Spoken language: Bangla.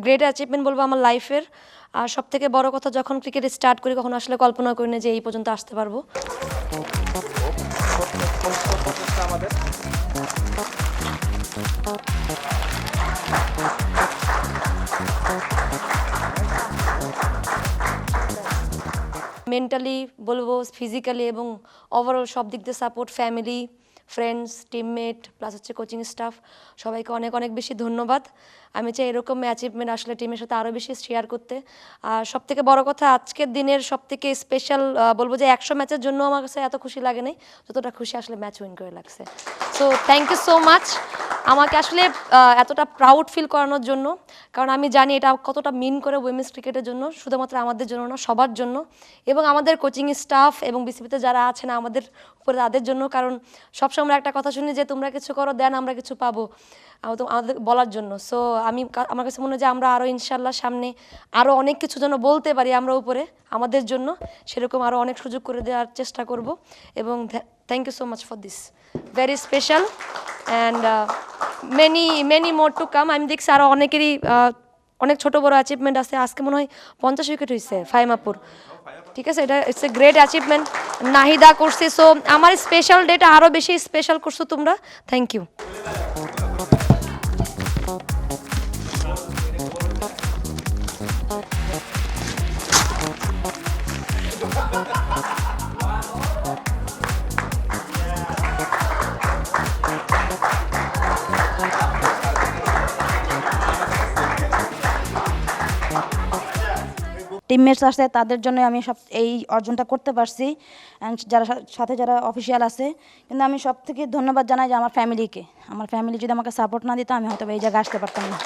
গ্রেট অ্যাচিভমেন্ট বলবো আমার লাইফের। আর সবথেকে বড় কথা, যখন ক্রিকেট স্টার্ট করি কখনো আসলে কল্পনা করি না যে এই পর্যন্ত আসতে পারবো। মেন্টালি বলবো, ফিজিক্যালি এবং ওভারঅল সব দিক দিয়ে support, family, friends, teammate plus হচ্ছে কোচিং স্টাফ, সবাইকে অনেক অনেক বেশি ধন্যবাদ। আমি চাই এরকম অ্যাচিভমেন্ট আসলে টিমের সাথে আরও বেশি শেয়ার করতে। আর সবথেকে বড় কথা, আজকের দিনের সবথেকে স্পেশাল বলবো যে 100 ম্যাচের জন্য আমার কাছে এত খুশি লাগে নাই যতটা খুশি আসলে ম্যাচ উইন করে লাগছে। So thank you so much আমাকে আসলে এতটা প্রাউড ফিল করানোর জন্য, কারণ আমি জানি এটা কতটা মিন করে উইমেন্স ক্রিকেটের জন্য, শুধুমাত্র আমাদের জন্য না, সবার জন্য, এবং আমাদের কোচিং স্টাফ এবং বিসিবিতে যারা আছেন আমাদের উপরে, তাদের জন্য। কারণ সবসময় একটা কথা শুনি যে তোমরা কিছু করো দেন আমরা কিছু পাবো, তো আমাদের বলার জন্য। সো আমার কাছে মনে হয় যে আমরা আরও ইনশাল্লাহ সামনে আরও অনেক কিছু যেন বলতে পারি আমরা উপরে আমাদের জন্য, সেরকম আরও অনেক সুযোগ করে দেওয়ার চেষ্টা করব। এবং thank you so much for this very special and many more to come. আমি দেখছি আরও অনেকেরই অনেক ছোট বড় অ্যাচিভমেন্ট আছে। আজকে মনে হয় 50 উইকেট হয়েছে ফাইমাপুর, ঠিক আছে, এটা it's a great achievement. Nahida করছে। সো আমার স্পেশাল ডেটা আরও বেশি স্পেশাল করছো তোমরা, থ্যাংক ইউ। টিমমেটস আছে তাদের জন্য আমি সব এই অর্জনটা করতে পারছি, অ্যান্ড যারা সাথে যারা অফিসিয়াল আছে। কিন্তু আমি সব থেকে ধন্যবাদ জানাই যে আমার ফ্যামিলিকে। আমার ফ্যামিলি যদি আমাকে সাপোর্ট না দিত আমি হয়তো এই জায়গায় আসতে পারতাম না।